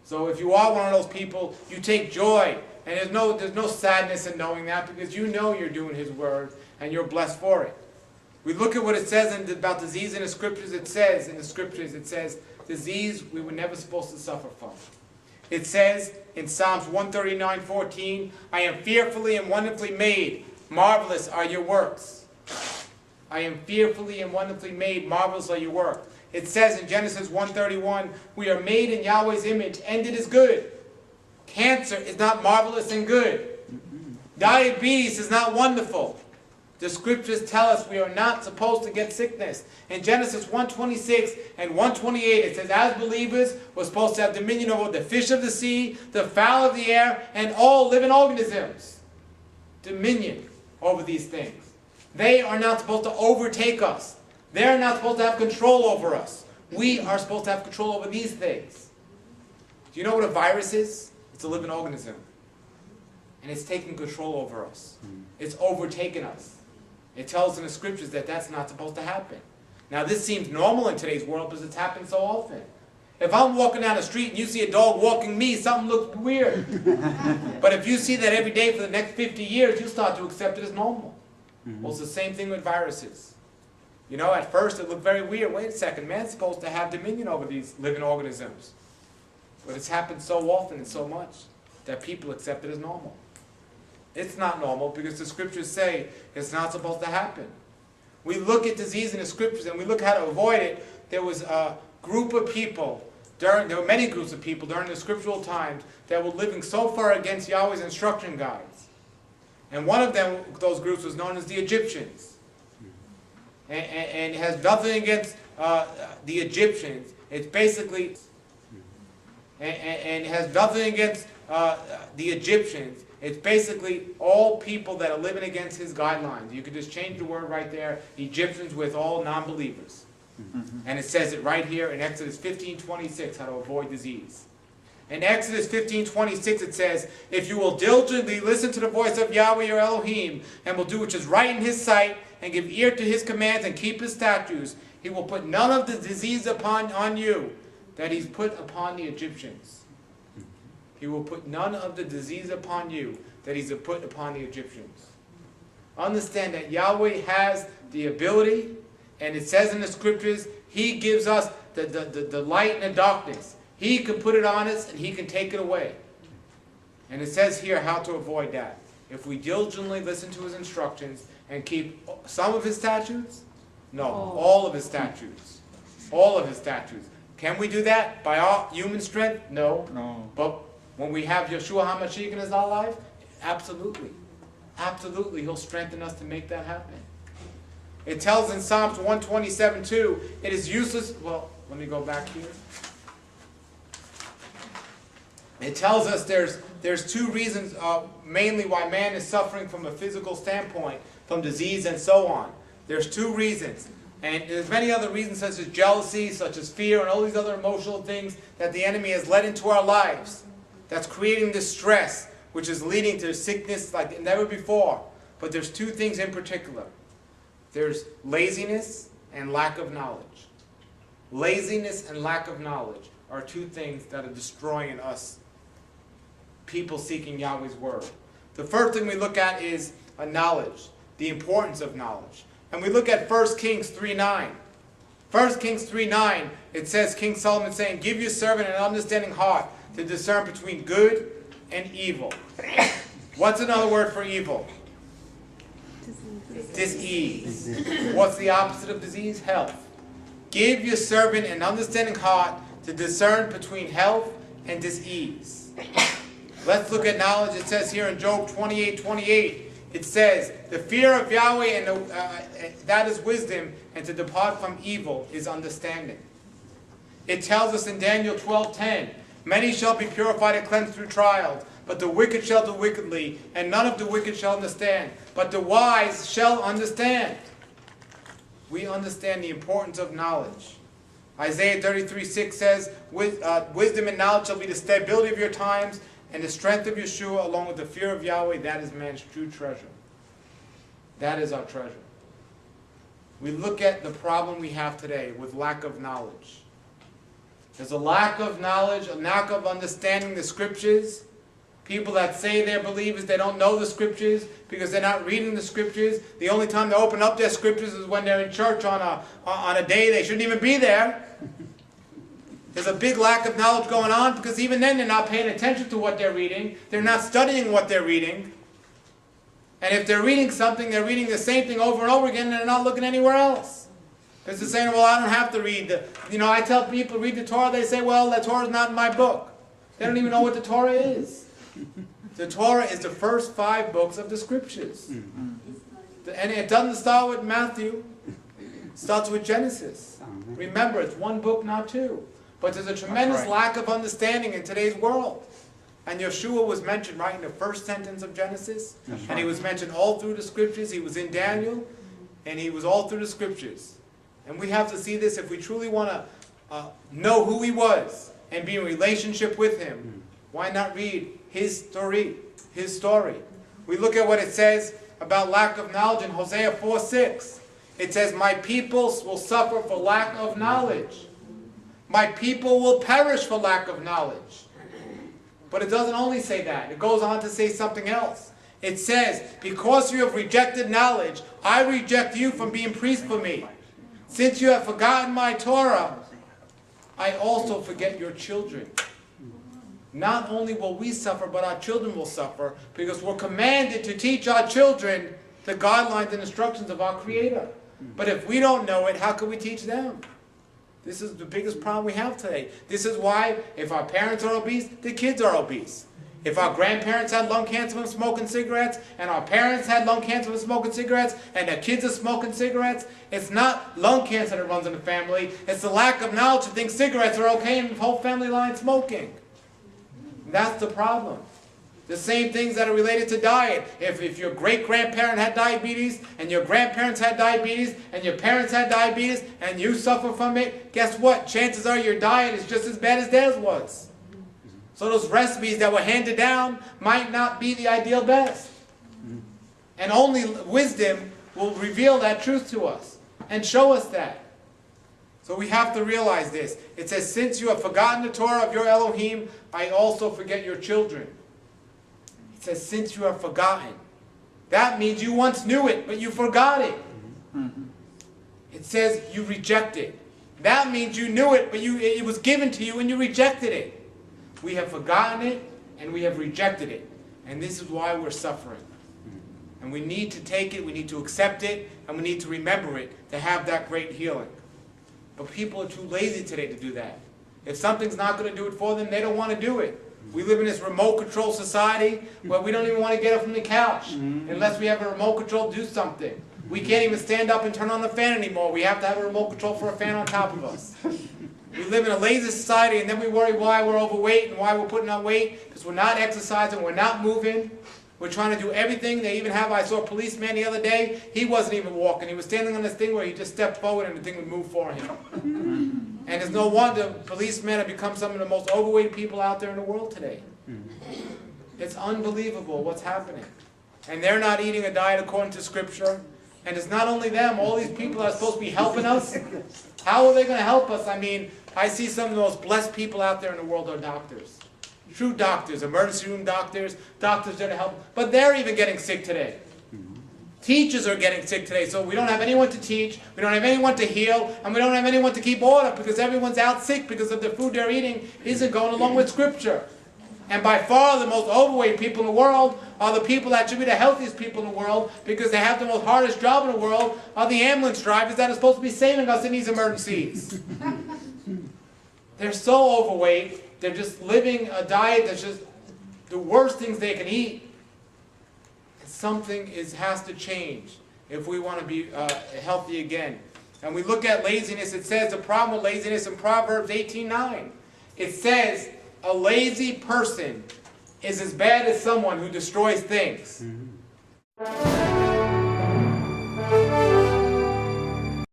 So if you are one of those people, you take joy. And there's no sadness in knowing that, because you know you're doing His Word and you're blessed for it. We look at what it says about disease in the Scriptures. It says, disease we were never supposed to suffer from. It says in Psalms 139:14, I am fearfully and wonderfully made. Marvelous are your works. I am fearfully and wonderfully made. Marvelous are your works. It says in Genesis 1:31, we are made in Yahweh's image, and it is good. Cancer is not marvelous and good. Diabetes is not wonderful. The Scriptures tell us we are not supposed to get sickness. In Genesis 1:26 and 1:28, it says, as believers, we're supposed to have dominion over the fish of the sea, the fowl of the air, and all living organisms. Dominion over these things. They are not supposed to overtake us. They're not supposed to have control over us. We are supposed to have control over these things. Do you know what a virus is? It's a living organism. And it's taking control over us. It's overtaken us. It tells in the Scriptures that that's not supposed to happen. Now this seems normal in today's world because it's happened so often. If I'm walking down the street and you see a dog walking me, something looks weird. But if you see that every day for the next 50 years, you'll start to accept it as normal. Well, it's the same thing with viruses. You know, at first it looked very weird. Wait a second, man's supposed to have dominion over these living organisms. But it's happened so often and so much that people accept it as normal. It's not normal because the Scriptures say it's not supposed to happen. We look at disease in the Scriptures and we look how to avoid it. There was a group of people, there were many groups of people during the scriptural times that were living so far against Yahweh's instruction guides. And one of them, those groups, was known as the Egyptians. And it has nothing against the Egyptians. It's basically, and it has nothing against the Egyptians. It's basically all people that are living against His guidelines. You could just change the word right there, Egyptians, with all non-believers. And it says it right here in Exodus 15:26, how to avoid disease. In Exodus 15:26 it says, if you will diligently listen to the voice of Yahweh your Elohim, and will do which is right in His sight, and give ear to His commands, and keep His statutes, He will put none of the disease on you that He's put upon the Egyptians. He will put none of the disease upon you that He's put upon the Egyptians. Understand that Yahweh has the ability, and it says in the Scriptures, He gives us the light and the darkness. He can put it on us and He can take it away. And it says here how to avoid that. If we diligently listen to His instructions and keep some of His statutes? No, all of His statutes. All of His statutes. Can we do that by our human strength? No. But when we have Yeshua HaMashiach in our life, absolutely. Absolutely, He'll strengthen us to make that happen. It tells in Psalms 127:2, it is useless. Well, let me go back here. It tells us there's two reasons mainly why man is suffering from a physical standpoint, from disease and so on. There's two reasons. And there's many other reasons such as jealousy, such as fear, and all these other emotional things that the enemy has let into our lives. That's creating this stress, which is leading to sickness like never before. But there's two things in particular. There's laziness and lack of knowledge. Laziness and lack of knowledge are two things that are destroying us, people seeking Yahweh's Word. The first thing we look at is knowledge, the importance of knowledge. And we look at 1 Kings 3:9. 1 Kings 3:9, it says, King Solomon saying, give your servant an understanding heart to discern between good and evil. What's another word for evil? Disease. What's the opposite of disease? Health. Give your servant an understanding heart to discern between health and disease. Let's look at knowledge. It says here in Job 28:28, it says, the fear of Yahweh and that is wisdom, and to depart from evil is understanding. It tells us in Daniel 12:10, many shall be purified and cleansed through trials, but the wicked shall do wickedly, and none of the wicked shall understand, but the wise shall understand. We understand the importance of knowledge. Isaiah 33:6 says, wisdom and knowledge shall be the stability of your times, and the strength of Yeshua, along with the fear of Yahweh, that is man's true treasure. That is our treasure. We look at the problem we have today with lack of knowledge. There's a lack of knowledge, a lack of understanding the scriptures. People that say they're believers, they don't know the scriptures because they're not reading the scriptures. The only time they open up their scriptures is when they're in church on a day they shouldn't even be there. There's a big lack of knowledge going on because even then they're not paying attention to what they're reading. They're not studying what they're reading. And if they're reading something, they're reading the same thing over and over again and they're not looking anywhere else. Because they're saying, well, I don't have to read. I tell people, read the Torah. They say, well, the Torah's not in my book. They don't even know what the Torah is. The Torah is the first 5 books of the scriptures. And it doesn't start with Matthew. It starts with Genesis. Remember, it's 1 book, not 2. But there's a tremendous lack of understanding in today's world. And Yeshua was mentioned right in the first sentence of Genesis. And he was mentioned all through the scriptures. He was in Daniel. And he was all through the scriptures. And we have to see this if we truly want to know who he was and be in relationship with him. Why not read his story? His story. We look at what it says about lack of knowledge in Hosea 4:6. It says, my people will suffer for lack of knowledge. My people will perish for lack of knowledge. But it doesn't only say that. It goes on to say something else. It says, because you have rejected knowledge, I reject you from being priest for me. Since you have forgotten my Torah, I also forget your children. Not only will we suffer, but our children will suffer, because we're commanded to teach our children the guidelines and instructions of our Creator. But if we don't know it, how can we teach them? This is the biggest problem we have today. This is why if our parents are obese, the kids are obese. If our grandparents had lung cancer from smoking cigarettes, and our parents had lung cancer from smoking cigarettes, and their kids are smoking cigarettes, it's not lung cancer that runs in the family, it's the lack of knowledge to think cigarettes are okay and the whole family line smoking. That's the problem. The same things that are related to diet. If your great-grandparent had diabetes, and your grandparents had diabetes, and your parents had diabetes, and you suffer from it, guess what? Chances are your diet is just as bad as theirs was. So those recipes that were handed down might not be the ideal best. And only wisdom will reveal that truth to us and show us that. So we have to realize this. It says, since you have forgotten the Torah of your Elohim, I also forget your children. It says, since you have forgotten. That means you once knew it, but you forgot it. It says you rejected. That means you knew it, but it was given to you and you rejected it. We have forgotten it and we have rejected it. And this is why we're suffering. And we need to take it, we need to accept it, and we need to remember it to have that great healing. But people are too lazy today to do that. If something's not going to do it for them, they don't want to do it. We live in this remote control society where we don't even want to get up from the couch unless we have a remote control to do something. We can't even stand up and turn on the fan anymore. We have to have a remote control for a fan on top of us. We live in a lazy society, and then we worry why we're overweight and why we're putting on weight, because we're not exercising, we're not moving. We're trying to do everything. They even have, I saw a policeman the other day, he wasn't even walking. He was standing on this thing where he just stepped forward and the thing would move for him. And it's no wonder policemen have become some of the most overweight people out there in the world today. It's unbelievable what's happening. And they're not eating a diet according to Scripture. And it's not only them, all these people that are supposed to be helping us. How are they going to help us? I mean, I see some of the most blessed people out there in the world are doctors. True doctors, emergency room doctors, doctors that are helping. But they're even getting sick today. Teachers are getting sick today, so we don't have anyone to teach, we don't have anyone to heal, and we don't have anyone to keep order because everyone's out sick because of the food they're eating isn't going along with Scripture. And by far the most overweight people in the world are the people that should be the healthiest people in the world because they have the most hardest job in the world are the ambulance drivers that are supposed to be saving us in these emergencies. They're so overweight, they're just living a diet that's just the worst things they can eat. Something has to change if we want to be healthy again. And we look at laziness. It says the problem with laziness in Proverbs 18:9. It says a lazy person is as bad as someone who destroys things.